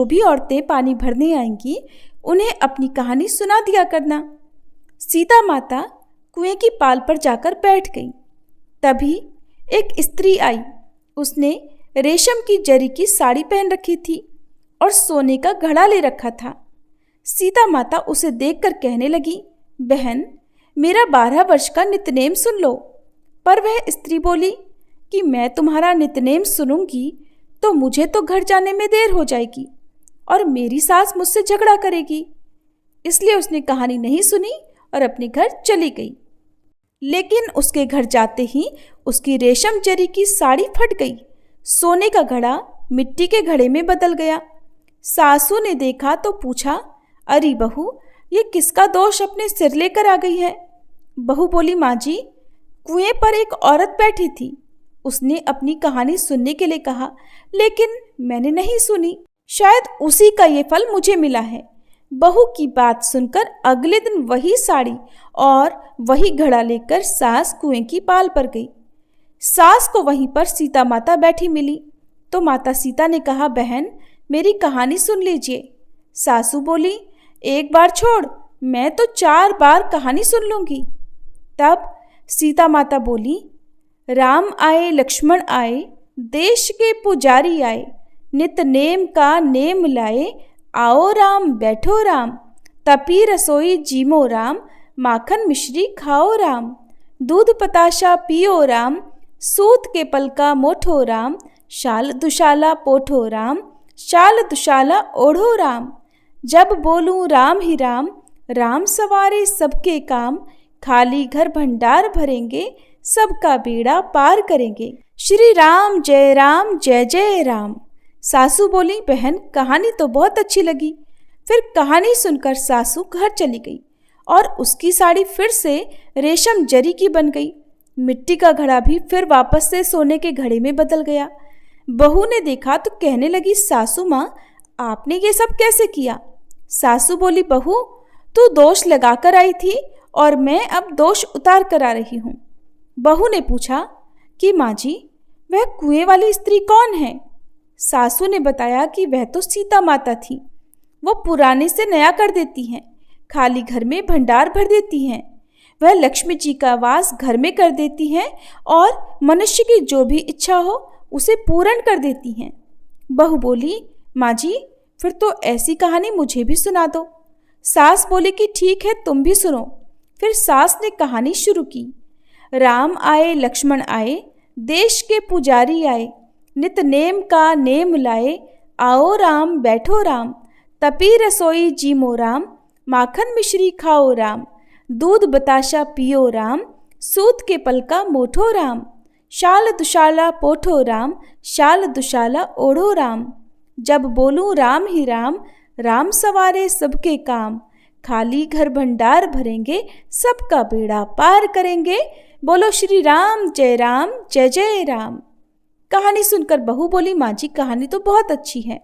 जो भी औरतें पानी भरने आएंगी उन्हें अपनी कहानी सुना दिया करना। सीता माता कुएं की पाल पर जाकर बैठ गई। तभी एक स्त्री आई। उसने रेशम की जरी की साड़ी पहन रखी थी और सोने का घड़ा ले रखा था। सीता माता उसे देखकर कहने लगी, बहन, मेरा 12 वर्ष का नितनेम सुन लो। पर वह स्त्री बोली कि मैं तुम्हारा नितनेम सुनूंगी तो मुझे तो घर जाने में देर हो जाएगी और मेरी सास मुझसे झगड़ा करेगी। इसलिए उसने कहानी नहीं सुनी और अपने घर चली गई। लेकिन उसके घर जाते ही उसकी रेशम जरी की साड़ी फट गई। सोने का घड़ा मिट्टी के घड़े में बदल गया। सासू ने देखा तो पूछा, अरे बहू, ये किसका दोष अपने सिर लेकर आ गई है? बहू बोली, माँ जी, कुएं पर एक औरत बैठी थी। उसने अपनी कहानी सुनने के लिए कहा, लेकिन मैंने नहीं सुनी। शायद उसी का ये फल मुझे मिला है। बहू की बात सुनकर अगले दिन वही साड़ी और वही घड़ा लेकर सास कुएं की पाल पर गई। सास को वहीं पर सीता माता बैठी मिली तो माता सीता ने कहा, बहन, मेरी कहानी सुन लीजिए। सासू बोली, एक बार छोड़, मैं तो 4 बार कहानी सुन लूंगी। तब सीता माता बोली, राम आए लक्ष्मण आए, देश के पुजारी आए, नित नेम का नेम लाए, आओ राम बैठो राम, तपी रसोई जीमो राम, माखन मिश्री खाओ राम, दूध पताशा पियो राम, सूत के पलका मोठो राम, शाल दुशाला पोठो राम, शाल दुशाला ओढ़ो राम। जब बोलूं राम ही राम, राम सवारे सबके काम, खाली घर भंडार भरेंगे, सबका बेड़ा पार करेंगे। श्री राम जय जय राम। सासू बोली, बहन, कहानी तो बहुत अच्छी लगी। फिर कहानी सुनकर सासू घर चली गई और उसकी साड़ी फिर से रेशम जरी की बन गई। मिट्टी का घड़ा भी फिर वापस से सोने के घड़े में बदल गया। बहू ने देखा तो कहने लगी, सासू माँ, आपने ये सब कैसे किया? सासू बोली, बहू, तू दोष लगा कर आई थी और मैं अब दोष उतार कर आ रही हूँ। बहू ने पूछा कि माँ जी, वह कुएं वाली स्त्री कौन है? सासू ने बताया कि वह तो सीता माता थी। वो पुराने से नया कर देती हैं, खाली घर में भंडार भर देती हैं। वह लक्ष्मी जी का वास घर में कर देती हैं और मनुष्य की जो भी इच्छा हो उसे पूर्ण कर देती हैं। बहू बोली, माँ जी, फिर तो ऐसी कहानी मुझे भी सुना दो। सास बोली कि ठीक है, तुम भी सुनो। फिर सास ने कहानी शुरू की। राम आए लक्ष्मण आए, देश के पुजारी आए, नित नेम का नेम लाए, आओ राम बैठो राम, तपी रसोई जीमो राम, माखन मिश्री खाओ राम, दूध बताशा पियो राम, सूत के पलका मोठो राम, शाल दुशाला पोठो राम, शाल दुशाला ओढ़ो राम। जब बोलूं राम ही राम, राम सवारे सबके काम, खाली घर भंडार भरेंगे, सबका बेड़ा पार करेंगे। बोलो श्री राम जय जय राम। कहानी सुनकर बहू बोली, माँ जी, कहानी तो बहुत अच्छी है।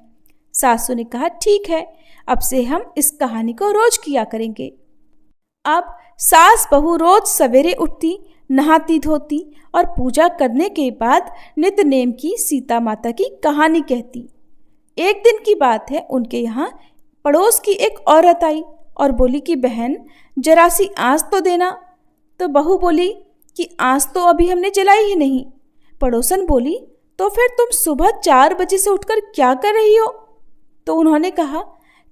सासू ने कहा, ठीक है, अब से हम इस कहानी को रोज किया करेंगे। अब सास बहू रोज सवेरे उठती, नहाती धोती और पूजा करने के बाद नितनेम की सीता माता की कहानी कहती। एक दिन की बात है, उनके यहाँ पड़ोस की एक औरत आई और बोली कि बहन, जरा सी आँच तो देना। तो बहू बोली कि आँच तो अभी हमने जलाई ही नहीं। पड़ोसन बोली, तो फिर तुम सुबह 4 बजे से उठकर क्या कर रही हो? तो उन्होंने कहा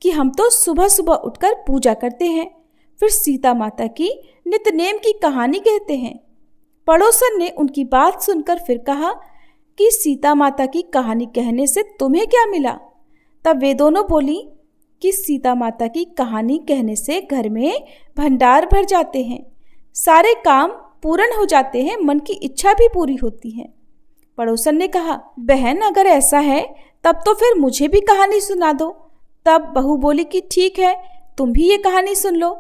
कि हम तो सुबह सुबह उठकर पूजा करते हैं, फिर सीता माता की नितनेम की कहानी कहते हैं। पड़ोसन ने उनकी बात सुनकर फिर कहा कि सीता माता की कहानी कहने से तुम्हें क्या मिला? तब वे दोनों बोली कि सीता माता की कहानी कहने से घर में भंडार भर जाते हैं, सारे काम पूर्ण हो जाते हैं, मन की इच्छा भी पूरी होती है। पड़ोसन ने कहा, बहन, अगर ऐसा है तब तो फिर मुझे भी कहानी सुना दो। तब बहू बोली कि ठीक है, तुम भी ये कहानी सुन लो।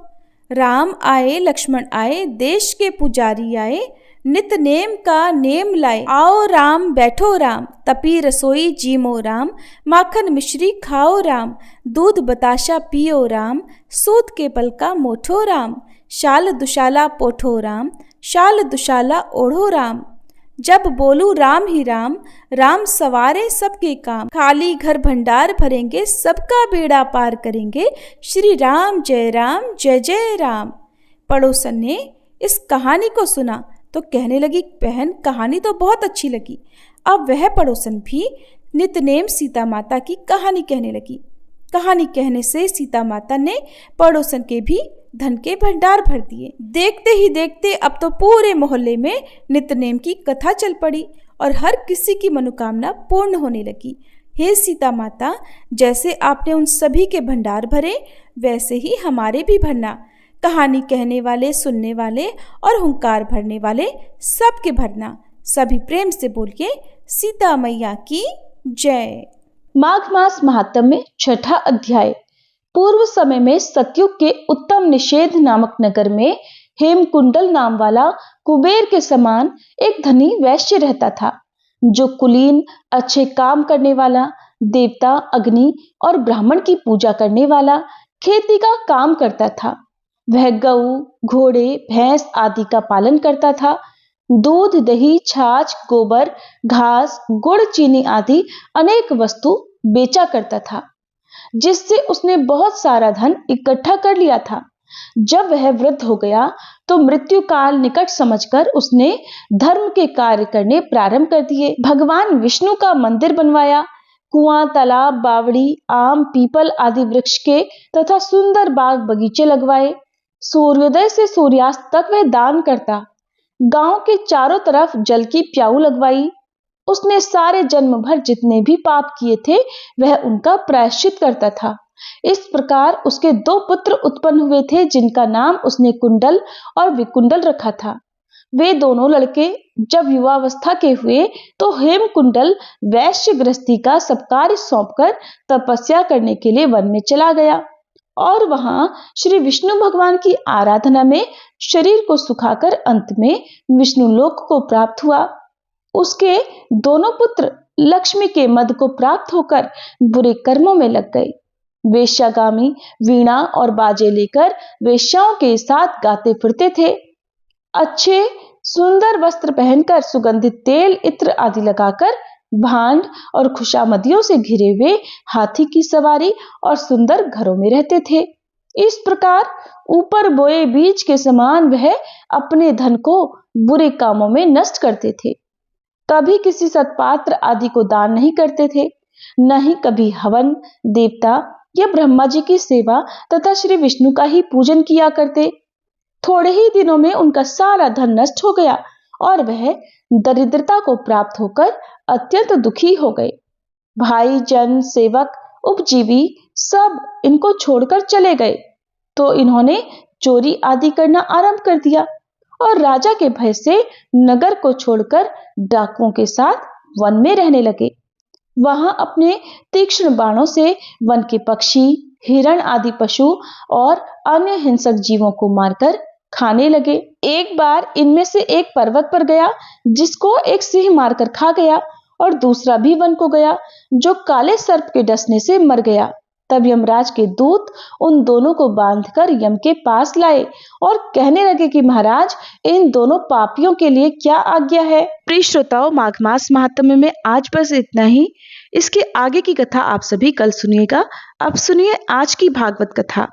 राम आए लक्ष्मण आए, देश के पुजारी आए, नित नेम का नेम लाए, आओ राम बैठो राम, तपी रसोई जीमो राम, माखन मिश्री खाओ राम, दूध बताशा पियो राम, सूत के पलका मोठो राम, शाल दुशाला पोठो राम, शाल दुशाला ओढ़ो राम। जब बोलू राम ही राम, राम सवारे सबके काम, खाली घर भंडार भरेंगे, सबका बेड़ा पार करेंगे, श्री राम जय जय राम। पड़ोसन ने इस कहानी को सुना तो कहने लगी, बहन कहानी तो बहुत अच्छी लगी। अब वह पड़ोसन भी नितनेम सीता माता की कहानी कहने लगी। कहानी कहने से सीता माता ने पड़ोसन के भी धन के भंडार भर दिए। देखते ही देखते अब तो पूरे मोहल्ले में नितनेम की कथा चल पड़ी और हर किसी की मनोकामना पूर्ण होने लगी। हे सीता माता, जैसे आपने उन सभी के भंडार भरे, वैसे ही हमारे भी भरना। कहानी कहने वाले, सुनने वाले और हुंकार भरने वाले सबके भरना। सभी प्रेम से बोलिए, सीता मैया की जय। माघ मास महात्म्य छठा अध्याय। पूर्व समय में सतयुग के उत्तम निषेध नामक नगर में हेमकुंडल नाम वाला कुबेर के समान एक धनी वैश्य रहता था, जो कुलीन, अच्छे काम करने वाला, देवता अग्नि और ब्राह्मण की पूजा करने वाला, खेती का काम करता था। वह गऊ, घोड़े, भैंस आदि का पालन करता था। दूध, दही, छाछ, गोबर, घास, गुड़, चीनी आदि अनेक वस्तु बेचा करता था, जिससे उसने बहुत सारा धन इकट्ठा कर लिया था। जब वह वृद्ध हो गया तो मृत्यु काल निकट समझकर उसने धर्म के कार्य करने प्रारंभ कर दिए। भगवान विष्णु का मंदिर बनवाया, कुआं, तालाब, बावड़ी, आम, पीपल आदि वृक्ष के तथा सुंदर बाग बगीचे लगवाए। सूर्योदय से सूर्यास्त तक वह दान करता। गांव के चारों तरफ जल की प्याऊ लगवाई। उसने सारे जन्म भर जितने भी पाप किए थे वह उनका प्रायश्चित करता था। इस प्रकार उसके 2 पुत्र उत्पन्न हुए थे, जिनका नाम उसने कुंडल और विकुंडल रखा था। वे दोनों लड़के जब युवावस्था के हुए तो हेमकुंडल वैश्य गृहस्थी का सब कार्य सौंपकर तपस्या करने के लिए वन में चला गया और वहां श्री विष्णु भगवान की आराधना में शरीर को सुखाकर अंत में विष्णु लोक को प्राप्त हुआ। उसके दोनों पुत्र लक्ष्मी के मद को प्राप्त होकर बुरे कर्मों में लग गए। वेश्यागामी वीणा और बाजे लेकर वेश्याओं के साथ गाते फिरते थे। अच्छे सुंदर वस्त्र पहनकर, सुगंधित तेल, इत्र आदि लगाकर, भांड और खुशामदियों से घिरे हुए हाथी की सवारी और सुंदर घरों में रहते थे। इस प्रकार ऊपर बोए बीज के समान वह अपने धन को बुरे कामों में नष्ट करते थे। कभी किसी सत्पात्र आदि को दान नहीं करते थे, न ही कभी हवन, देवता या ब्रह्मा जी की सेवा तथा श्री विष्णु का ही पूजन किया करते। थोड़े ही दिनों में उनका सारा धन नष्ट हो गया और वह दरिद्रता को प्राप्त होकर अत्यंत दुखी हो गए। भाई, जन, सेवक, उपजीवी सब इनको छोड़कर चले गए तो इन्होंने चोरी आदि करना आरंभ कर दिया और राजा के भय से नगर को छोड़कर डाकुओं के साथ वन में रहने लगे। वहां अपने तीक्ष्ण बाणों से वन के पक्षी, हिरण आदि पशु और अन्य हिंसक जीवों को मारकर खाने लगे। एक बार इनमें से एक पर्वत पर गया, जिसको एक सिंह मारकर खा गया, और दूसरा भी वन को गया, जो काले सर्प के डसने से मर गया। तब यमराज के दूत उन दोनों को बांधकर यम के पास लाए और कहने लगे कि महाराज, इन दोनों पापियों के लिए क्या आज्ञा है। प्रिय श्रोताओं, माघ मास महात्म्य में आज बस इतना ही। इसके आगे की कथा आप सभी कल सुनिएगा। अब सुनिए आज की भागवत कथा।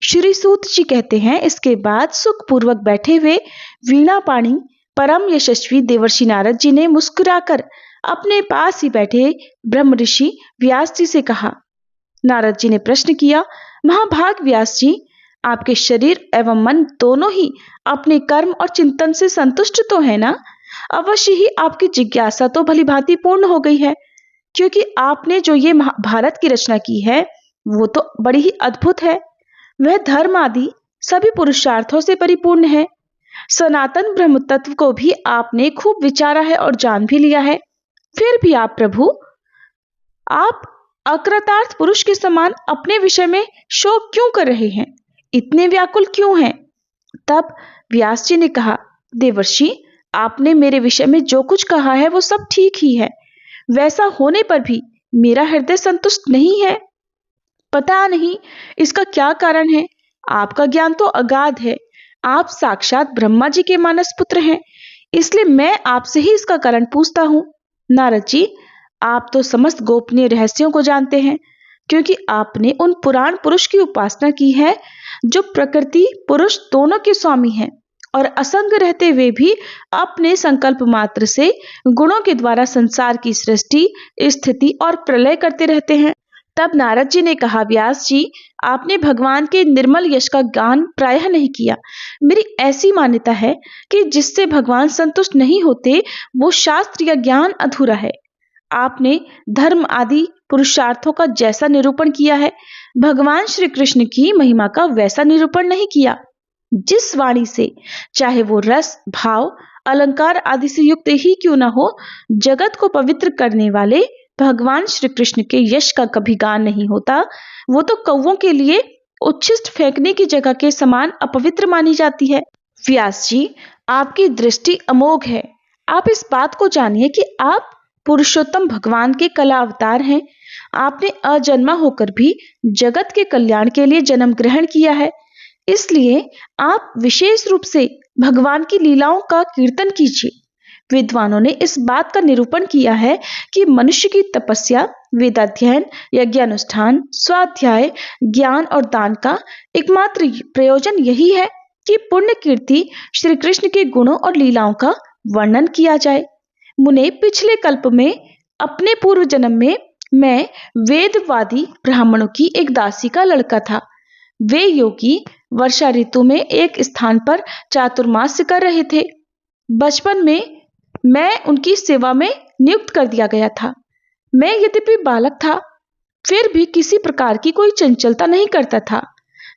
श्री सूत जी कहते हैं, इसके बाद सुखपूर्वक बैठे हुए वीणा पाणी परम यशस्वी देवर्षि नारद जी ने मुस्कुराकर अपने पास ही बैठे ब्रह्म ऋषि व्यास जी से कहा। नारद जी ने प्रश्न किया, महाभाग व्यास जी, आपके शरीर एवं मन दोनों ही अपने कर्म और चिंतन से संतुष्ट तो है ना? अवश्य ही आपकी जिज्ञासा तो भली भांति पूर्ण हो गई है, क्योंकि आपने जो ये महाभारत की रचना की है वो तो बड़ी ही अद्भुत है। वह धर्म आदि सभी पुरुषार्थों से परिपूर्ण है। सनातन ब्रह्म तत्व को भी आपने खूब विचारा है और जान भी लिया है। फिर भी आप प्रभु, आप अकृतार्थ पुरुष के समान अपने विषय में शोक क्यों कर रहे हैं? इतने व्याकुल क्यों हैं? तब व्यास जी ने कहा, देवर्षि, आपने मेरे विषय में जो कुछ कहा है वो सब ठीक ही है। वैसा होने पर भी मेरा हृदय संतुष्ट नहीं है। पता नहीं इसका क्या कारण है। आपका ज्ञान तो अगाध है। आप साक्षात ब्रह्मा जी के मानस पुत्र हैं। इसलिए मैं आपसे ही इसका कारण पूछता हूँ। नारद जी, आप तो समस्त गोपनीय रहस्यों को जानते हैं, क्योंकि आपने उन पुराण पुरुष की उपासना की है जो प्रकृति पुरुष दोनों के स्वामी हैं और असंग रहते हुए भी अपने संकल्प मात्र से गुणों के द्वारा संसार की सृष्टि, स्थिति और प्रलय करते रहते हैं। तब नारद जी ने कहा, व्यास जी, आपने भगवान के निर्मल यश का गान प्रायः नहीं किया। मेरी ऐसी मान्यता है कि जिससे भगवान संतुष्ट नहीं होते वो शास्त्र या ज्ञान अधूरा है। आपने धर्म आदि पुरुषार्थों का जैसा निरूपण किया है, भगवान श्री कृष्ण की महिमा का वैसा निरूपण नहीं किया। जिस वाणी से, चाहे वो रस, भाव, अलंकार आदि से युक्त ही क्यों न हो, जगत को पवित्र करने वाले भगवान श्री कृष्ण के यश का कभी गान नहीं होता। वो तो कौवों के लिए उच्छिष्ट फेंकने की जगह के समान अपवित्र मानी जाती है। व्यास जी, आपकी दृष्टि अमोघ है। आप इस बात को जानिए कि आप पुरुषोत्तम भगवान के कला अवतार हैं। आपने अजन्मा होकर भी जगत के कल्याण के लिए जन्म ग्रहण किया है। इसलिए आप विशेष रूप से भगवान की लीलाओं का कीर्तन कीजिए। विद्वानों ने इस बात का निरूपण किया है कि मनुष्य की तपस्या, वेदाध्ययन, यज्ञानुष्ठान, स्वाध्याय, ज्ञान और दान का एकमात्र प्रयोजन यही है कि पुण्य कीर्ति श्री कृष्ण के गुणों और लीलाओं का वर्णन किया जाए। मुने, पिछले कल्प में, अपने पूर्व जन्म में मैं वेदवादी ब्राह्मणों की एक दासी का लड़का था। वे योगी वर्षा ऋतु में एक स्थान पर चातुर्मास्य कर रहे थे। बचपन में मैं उनकी सेवा में नियुक्त कर दिया गया था। मैं यद्यपि बालक था, फिर भी किसी प्रकार की कोई चंचलता नहीं करता था।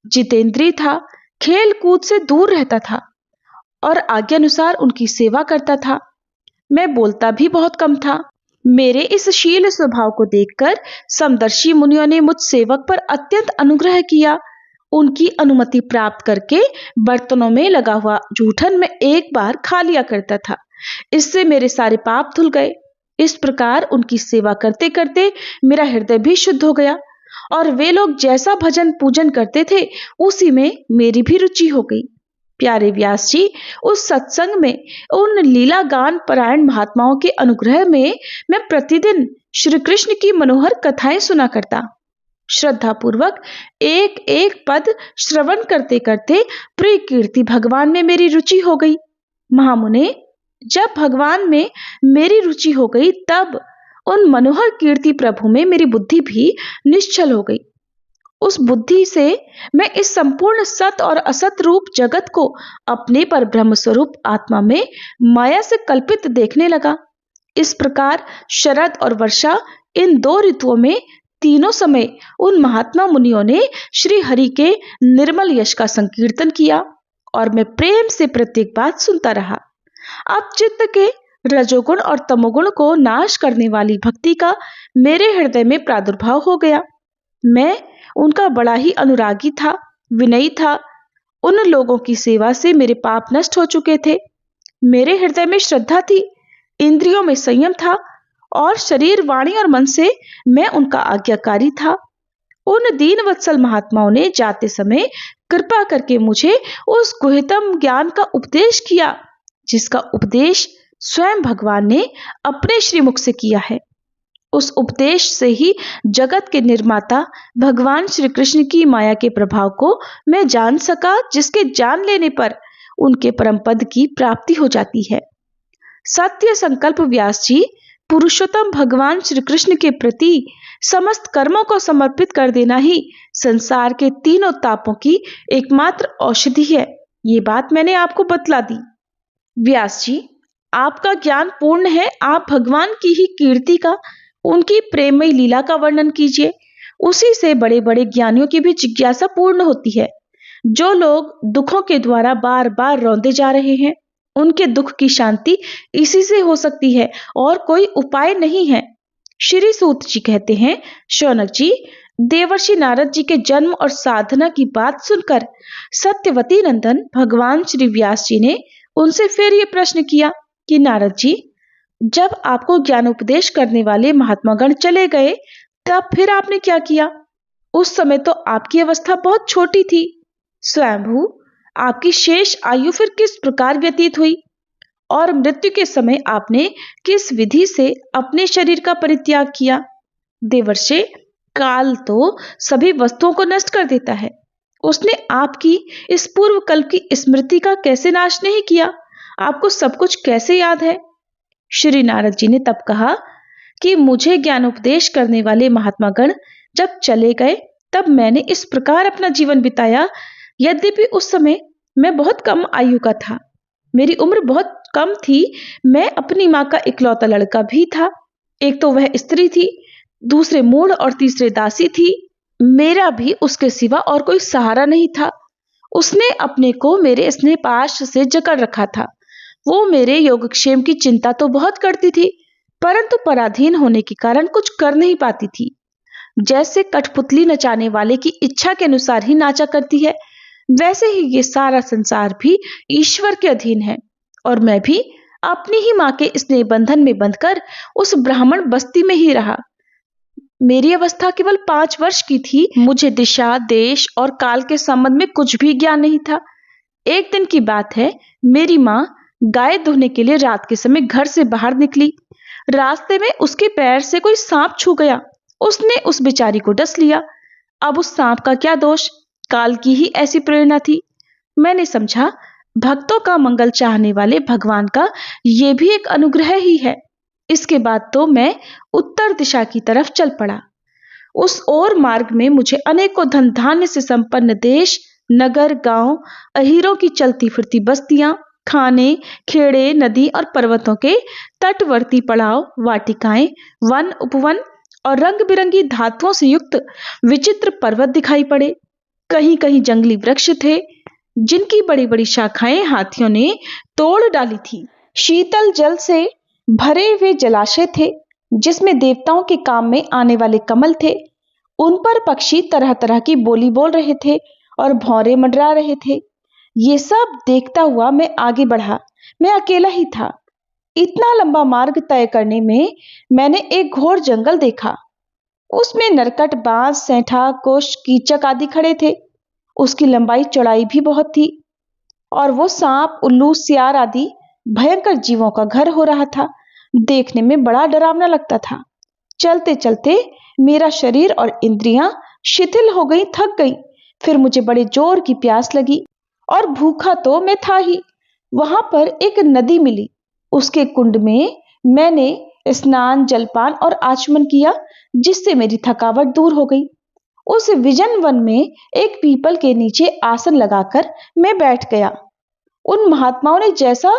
जितेंद्रिय था, खेल कूद से दूर रहता था और आज्ञानुसार उनकी सेवा करता था। मैं बोलता भी बहुत कम था। मेरे इस शील स्वभाव को देखकर समदर्शी मुनियों ने मुझ सेवक पर अत्यंत अनुग्रह किया। उनकी अनुमति प्राप्त करके बर्तनों में लगा हुआ जूठन मैं एक बार खा लिया करता था। इससे मेरे सारे पाप धुल गए। इस प्रकार उनकी सेवा करते करते मेरा हृदय भी शुद्ध हो गया और वे लोग जैसा भजन पूजन करते थे उसी में मेरी भी रुचि हो गई। प्यारे व्यास जी, उस सत्संग में उन लीला गान परायण महात्माओं के अनुग्रह में मैं प्रतिदिन श्री कृष्ण की मनोहर कथाएं सुना करता। श्रद्धा पूर्वक एक एक पद श्रवण करते करते प्रिय कीर्ति भगवान में मेरी रुचि हो गई। महामुने, जब भगवान में मेरी रुचि हो गई तब उन मनोहर कीर्ति प्रभु में मेरी बुद्धि भी निश्चल हो गई। उस बुद्धि से मैं इस संपूर्ण सत और असत रूप जगत को अपने पर ब्रह्म स्वरूप आत्मा में माया से कल्पित देखने लगा। इस प्रकार शरद और वर्षा, इन दो ऋतुओं में तीनों समय उन महात्मा मुनियों ने श्री हरि के निर्मल यश का संकीर्तन किया और मैं प्रेम से प्रत्येक बात सुनता रहा। अब चित्त के रजोगुण और तमोगुण को नाश करने वाली भक्ति का मेरे हृदय में प्रादुर्भाव हो गया। मैं उनका बड़ा ही अनुरागी था, विनयी था। उन लोगों की सेवा से मेरे पाप नष्ट हो चुके थे। मेरे हृदय में श्रद्धा थी, इंद्रियों में संयम था और शरीर, वाणी और मन से मैं उनका आज्ञाकारी था। उन दीन वत्सल महात्माओं ने जाते समय कृपा करके मुझे उस गुह्यतम ज्ञान का उपदेश किया जिसका उपदेश स्वयं भगवान ने अपने श्रीमुख से किया है। उस उपदेश से ही जगत के निर्माता भगवान श्री कृष्ण की माया के प्रभाव को मैं जान सका, जिसके जान लेने पर उनके परम पद की प्राप्ति हो जाती है। सत्य संकल्प व्यास जी, पुरुषोत्तम भगवान श्री कृष्ण के प्रति समस्त कर्मों को समर्पित कर देना ही संसार के तीनों तापों की एकमात्र औषधि है। ये बात मैंने आपको बतला दी। व्यास जी, आपका ज्ञान पूर्ण है। आप भगवान की ही कीर्ति का, उनकी प्रेममयी लीला का वर्णन कीजिए। उसी से बड़े बड़े ज्ञानियों की भी जिज्ञासा पूर्ण होती है। जो लोग दुखों के द्वारा बार बार रौंदे जा रहे हैं, उनके दुख की शांति इसी से हो सकती है और कोई उपाय नहीं है। श्री सूत जी कहते हैं, शौनक जी, देवर्षि नारद जी के जन्म और साधना की बात सुनकर सत्यवती नंदन भगवान श्री व्यास जी ने उनसे फिर ये प्रश्न किया कि नारद जी, जब आपको ज्ञानोपदेश करने वाले महात्मागण चले गए तब फिर आपने क्या किया? उस समय तो आपकी अवस्था बहुत छोटी थी। स्वयंभू, आपकी शेष आयु फिर किस प्रकार व्यतीत हुई? और मृत्यु के समय आपने किस विधि से अपने शरीर का परित्याग किया? देवर्षे, काल तो सभी वस्तुओं को नष्ट कर देता है। उसने आपकी इस पूर्व कल्प की स्मृति का कैसे नाश नहीं किया? आपको सब कुछ कैसे याद है? श्री नारद जी ने तब कहा कि मुझे ज्ञानोपदेश करने वाले महात्मा गण जब चले गए तब मैंने इस प्रकार अपना जीवन बिताया। यद्यपि उस समय मैं बहुत कम आयु का था, मेरी उम्र बहुत कम थी, मैं अपनी माँ का इकलौता लड़का भी था। एक तो वह स्त्री थी, दूसरे मूढ़ और तीसरे दासी थी। मेरा भी उसके सिवा और कोई सहारा नहीं था। उसने अपने को मेरे स्नेह पाश से जकड़ रखा था। वो मेरे योगक्षेम की चिंता तो बहुत करती थी, परंतु पराधीन होने के कारण कुछ कर नहीं पाती थी। जैसे कठपुतली नचाने वाले की इच्छा के अनुसार ही नाचा करती है, वैसे ही ये सारा संसार भी ईश्वर के अधीन है और मैं भी अपनी ही माँ के स्नेह बंधन में बंधकर उस ब्राह्मण बस्ती में ही रहा। मेरी अवस्था केवल 5 वर्ष की थी। मुझे दिशा, देश और काल के संबंध में कुछ भी ज्ञान नहीं था। एक दिन की बात है, मेरी माँ गाय धोने के लिए रात के समय घर से बाहर निकली। रास्ते में उसके पैर से कोई सांप छू गया। उसने उस बेचारी को डस लिया। अब उस सांप का क्या दोष? काल की ही ऐसी प्रेरणा थी। मैंने समझा भक्तों का मंगल चाहने वाले भगवान का ये भी एक अनुग्रह ही है। इसके बाद तो मैं उत्तर दिशा की तरफ चल पड़ा। उस ओर मार्ग में मुझे अनेकों धन धान्य से संपन्न देश, नगर, गांव, अहीरों की चलती फिरती बस्तियां, खाने, खेड़े, नदी और पर्वतों के तटवर्ती पड़ाव, वाटिकाएं, वन, उपवन और रंग बिरंगी धातुओं से युक्त विचित्र पर्वत दिखाई पड़े। कहीं कहीं जंगली वृक्ष थे जिनकी बड़ी बड़ी शाखाएं हाथियों ने तोड़ डाली थी। शीतल जल से भरे हुए जलाशय थे जिसमें देवताओं के काम में आने वाले कमल थे। उन पर पक्षी तरह तरह की बोली बोल रहे थे और भौरे मंडरा रहे थे। ये सब देखता हुआ मैं आगे बढ़ा। मैं अकेला ही था। इतना लंबा मार्ग तय करने में मैंने एक घोर जंगल देखा। उसमें नरकट, बांस, सेंठा, कुश, कीचक आदि खड़े थे। उसकी लंबाई चौड़ाई भी बहुत थी और वो सांप, उल्लू, सियार आदि भयंकर जीवों का घर हो रहा था। देखने में बड़ा डरावना लगता था। चलते चलते मेरा शरीर और इंद्रियां शिथिल हो गई, थक गई। फिर मुझे बड़े जोर की प्यास लगी और भूखा तो मैं था ही। वहां पर एक नदी मिली। उसके कुंड में मैंने स्नान, जलपान और आचमन किया, जिससे मेरी थकावट दूर हो गई। उस विजन वन में एक पीपल के नीचे आसन लगाकर मैं बैठ गया। उन महात्माओं ने जैसा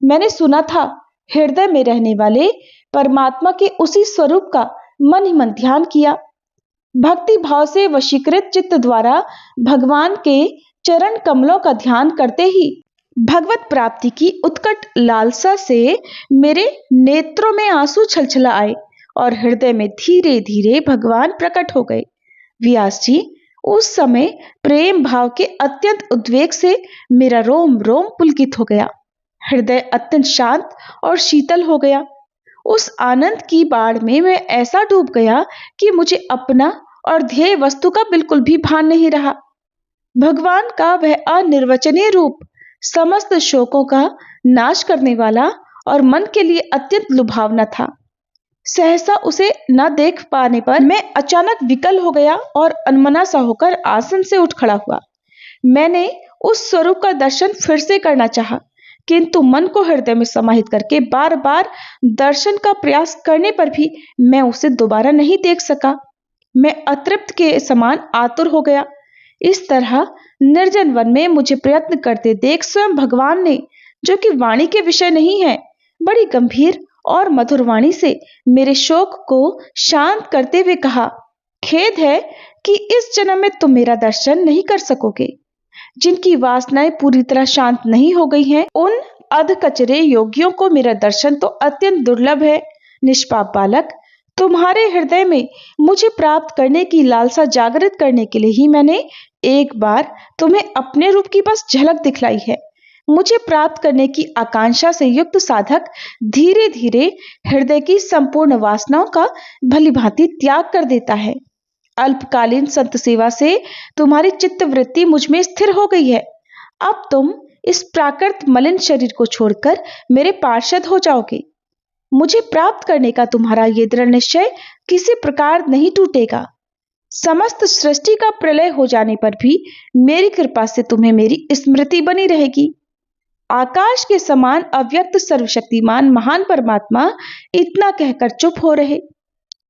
मैंने सुना था, हृदय में रहने वाले परमात्मा के उसी स्वरूप का मन ही मन ध्यान किया। भक्ति भाव से वशीकृत चित्त द्वारा भगवान के चरण कमलों का ध्यान करते ही भगवत प्राप्ति की उत्कट लालसा से मेरे नेत्रों में आंसू छलछला आए और हृदय में धीरे धीरे भगवान प्रकट हो गए। व्यास जी, उस समय प्रेम भाव के अत्यंत उद्वेग से मेरा रोम रोम पुलकित हो गया। हृदय अत्यंत शांत और शीतल हो गया। उस आनंद की बाढ़ में मैं ऐसा डूब गया कि मुझे अपना और ध्येय वस्तु का बिल्कुल भी भान नहीं रहा। भगवान का वह अनिर्वचनीय रूप समस्त शोकों का नाश करने वाला और मन के लिए अत्यंत लुभावना था। सहसा उसे न देख पाने पर मैं अचानक विकल हो गया और अनमना सा होकर आसन से उठ खड़ा हुआ। मैंने उस स्वरूप का दर्शन फिर से करना चाहा, किंतु मन को हृदय में समाहित करके बार बार दर्शन का प्रयास करने पर भी मैं उसे दोबारा नहीं देख सका। मैं अतृप्त के समान आतुर हो गया। इस तरह निर्जन वन में मुझे प्रयत्न करते देख स्वयं भगवान ने, जो कि वाणी के विषय नहीं है, बड़ी गंभीर और मधुर वाणी से मेरे शोक को शांत करते हुए कहा, खेद है कि इस जन्म में तुम मेरा दर्शन नहीं कर सकोगे। जिनकी वासनाएं पूरी तरह शांत नहीं हो गई हैं, उन अधकचरे योगियों को मेरा दर्शन तो अत्यंत दुर्लभ है। निष्पाप बालक, तुम्हारे हृदय में मुझे प्राप्त करने की लालसा जागृत करने के लिए ही मैंने एक बार तुम्हें अपने रूप की बस झलक दिखलाई है। मुझे प्राप्त करने की आकांक्षा से युक्त साधक धीरे धीरे हृदय की संपूर्ण वासनाओं का भलीभांति त्याग कर देता है। अल्पकालीन संत सेवा से तुम्हारी चित्त वृत्ति मुझ में स्थिर हो गई है। अब तुम इस प्राकृत मलिन शरीर को छोड़कर मेरे पार्षद हो जाओगे। मुझे प्राप्त करने का तुम्हारा ये दृढ़ निश्चय किसी प्रकार नहीं टूटेगा। समस्त सृष्टि का प्रलय हो जाने पर भी मेरी कृपा से तुम्हें मेरी स्मृति बनी रहेगी। आकाश के समान अव्यक्त सर्वशक्तिमान महान परमात्मा इतना कहकर चुप हो रहे।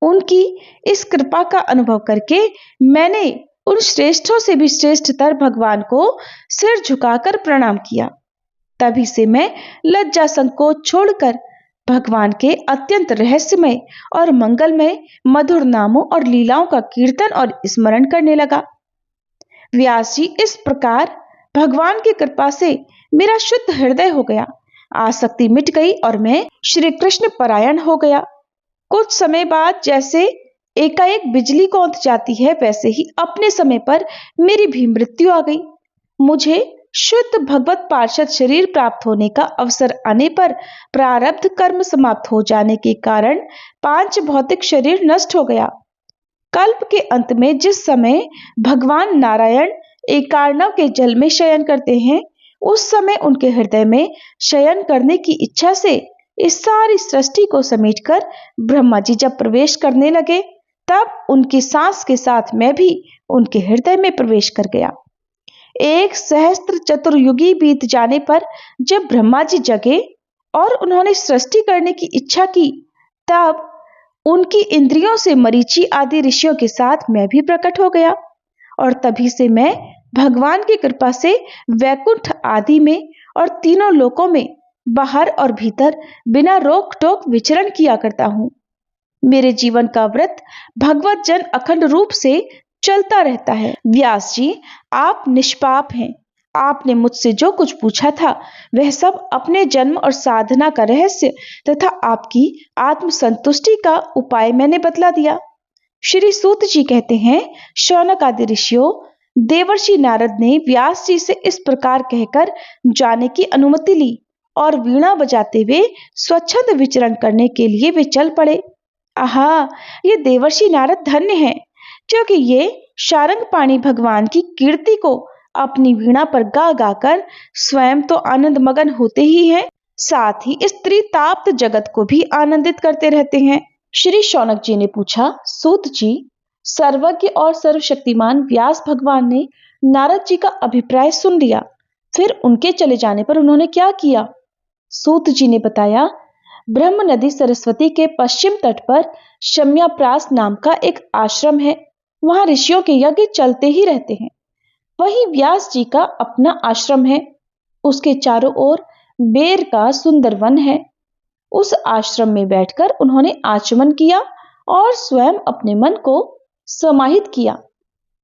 उनकी इस कृपा का अनुभव करके मैंने उन श्रेष्ठों से भी श्रेष्ठतर भगवान को सिर झुकाकर प्रणाम किया। तभी से मैं लज्जा संकोच छोड़कर भगवान के अत्यंत रहस्यमय और मंगलमय मधुर नामों और लीलाओं का कीर्तन और स्मरण करने लगा। व्यास जी, इस प्रकार भगवान की कृपा से मेरा शुद्ध हृदय हो गया, आसक्ति मिट गई और मैं श्री कृष्ण परायण हो गया। कुछ समय बाद जैसे एकाएक बिजली कौंध जाती है, वैसे ही अपने समय पर मेरी भी मृत्यु आ गई। मुझे शुद्ध भगवत पार्षद शरीर प्राप्त होने का अवसर आने पर प्रारब्ध कर्म समाप्त हो जाने के कारण 5 भौतिक शरीर नष्ट हो गया। कल्प के अंत में जिस समय भगवान नारायण एकार्णव के जल में शयन करते हैं, उस समय उनके हृदय में शयन करने की इच्छा से इस सारी सृष्टि को समेटकर ब्रह्मा जी जब प्रवेश करने लगे, तब उनकी सांस के साथ मैं भी उनके हृदय में प्रवेश कर गया। 1 सहस्त्र चतुर्युगी बीत जाने पर जब ब्रह्मा जी जगे और उन्होंने सृष्टि करने की इच्छा की, तब उनकी इंद्रियों से मरीचि आदि ऋषियों के साथ मैं भी प्रकट हो गया और तभी से मैं भगवान की कृपा से वैकुंठ आदि में और तीनों लोकों में बाहर और भीतर बिना रोक टोक विचरण किया करता हूँ। मेरे जीवन का व्रत भगवत जन अखंड रूप से चलता रहता है। व्यास जी, आप निष्पाप हैं। आपने मुझसे जो कुछ पूछा था वह सब अपने जन्म और साधना का रहस्य तथा आपकी आत्म संतुष्टि का उपाय मैंने बतला दिया। श्री सूत जी कहते हैं, शौनक आदि ऋषियों, देवर्षि नारद ने व्यास जी से इस प्रकार कहकर जाने की अनुमति ली और वीणा बजाते हुए स्वच्छंद विचरण करने के लिए वे चल पड़े। आहा, ये देवर्षि नारद धन्य हैं, क्योंकि ये शारंगपाणि भगवान की कीर्ति को अपनी वीणा पर गा गाकर स्वयं तो आनंद मगन होते ही हैं, साथ ही स्त्री ताप्त जगत को भी आनंदित करते रहते हैं। श्री शौनक जी ने पूछा, सूत जी, सर्वज्ञ और सर्वशक्तिमान व्यास भगवान ने नारद जी का अभिप्राय सुन लिया, फिर उनके चले जाने पर उन्होंने क्या किया? सूत जी ने बताया, ब्रह्म नदी सरस्वती के पश्चिम तट पर शम्याप्रास नाम का एक आश्रम है। वहां ऋषियों के यज्ञ चलते ही रहते हैं। वहीं व्यास जी का अपना आश्रम है। उसके चारों ओर बेर का सुंदर वन है। उस आश्रम में बैठकर उन्होंने आचमन किया और स्वयं अपने मन को समाहित किया।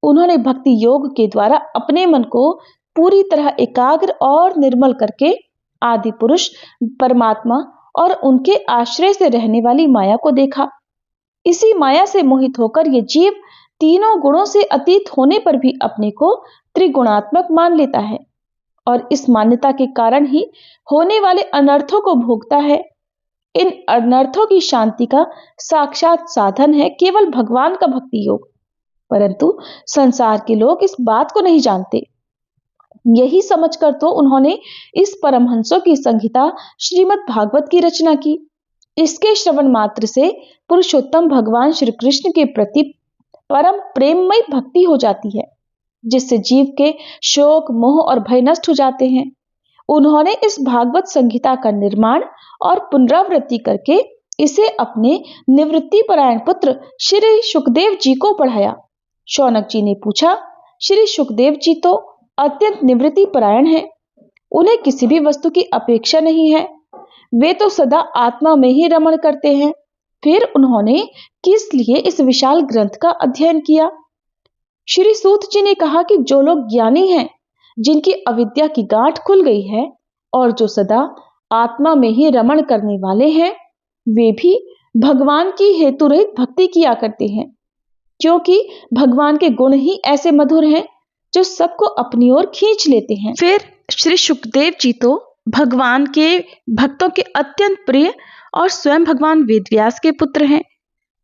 उन्होंने भक्ति योग के द्वारा अपने मन को पूरी तरह एकाग्र और निर्मल करके आदि पुरुष परमात्मा और उनके आश्रय से रहने वाली माया को देखा। इसी माया से मोहित होकर ये जीव तीनों गुणों से अतीत होने पर भी अपने को त्रिगुणात्मक मान लेता है और इस मान्यता के कारण ही होने वाले अनर्थों को भोगता है। इन अनर्थों की शांति का साक्षात साधन है केवल भगवान का भक्ति योग, परंतु संसार के लोग इस बात को नहीं जानते। यही समझकर तो उन्होंने इस परमहंसों की संहिता श्रीमद् भागवत की रचना की। इसके श्रवण मात्र से पुरुषोत्तम भगवान श्री कृष्ण के प्रति परम प्रेममय भक्ति हो जाती है, जिससे जीव के शोक मोह और भय नष्ट हो जाते हैं। उन्होंने इस भागवत संहिता का निर्माण और पुनरावृत्ति करके इसे अपने निवृत्ति परायण पुत्र श्री सुखदेव जी को पढ़ाया। शौनक जी ने पूछा, श्री सुखदेव जी तो अत्यंत निवृत्ति परायण हैं। उन्हें किसी भी वस्तु की अपेक्षा नहीं है। वे तो सदा आत्मा में ही रमण करते हैं। फिर उन्होंने किस लिए इस विशाल ग्रंथ का अध्ययन किया? श्री सूत जी ने कहा कि जो लोग ज्ञानी हैं, जिनकी अविद्या की गांठ खुल गई है और जो सदा आत्मा में ही रमण करने वाले हैं, वे भी भगवान की हेतु रहित भक्ति किया करते हैं, क्योंकि भगवान के गुण ही ऐसे मधुर हैं जो सबको अपनी ओर खींच लेते हैं। फिर श्री सुखदेव जी तो भगवान के भक्तों के अत्यंत प्रिय और स्वयं भगवान वेदव्यास के पुत्र हैं।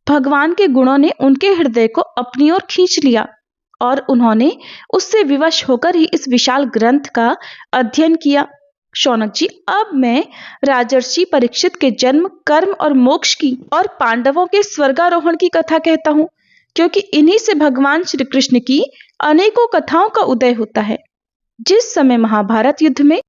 भगवान के गुणों ने उनके हृदय को अपनी ओर खींच लिया और उन्होंने उससे विवश होकर ही इस विशाल ग्रंथ का अध्ययन किया। शौनक जी, अब मैं राजर्षि परीक्षित के जन्म, कर्म और मोक्ष की और पांडवों के स्वर्गारोहण की कथा कहता हूँ, क्योंकि इन्हीं से भगवान श्री कृष्ण की अनेकों कथाओं का उदय होता है। जिस समय महाभारत युद्ध में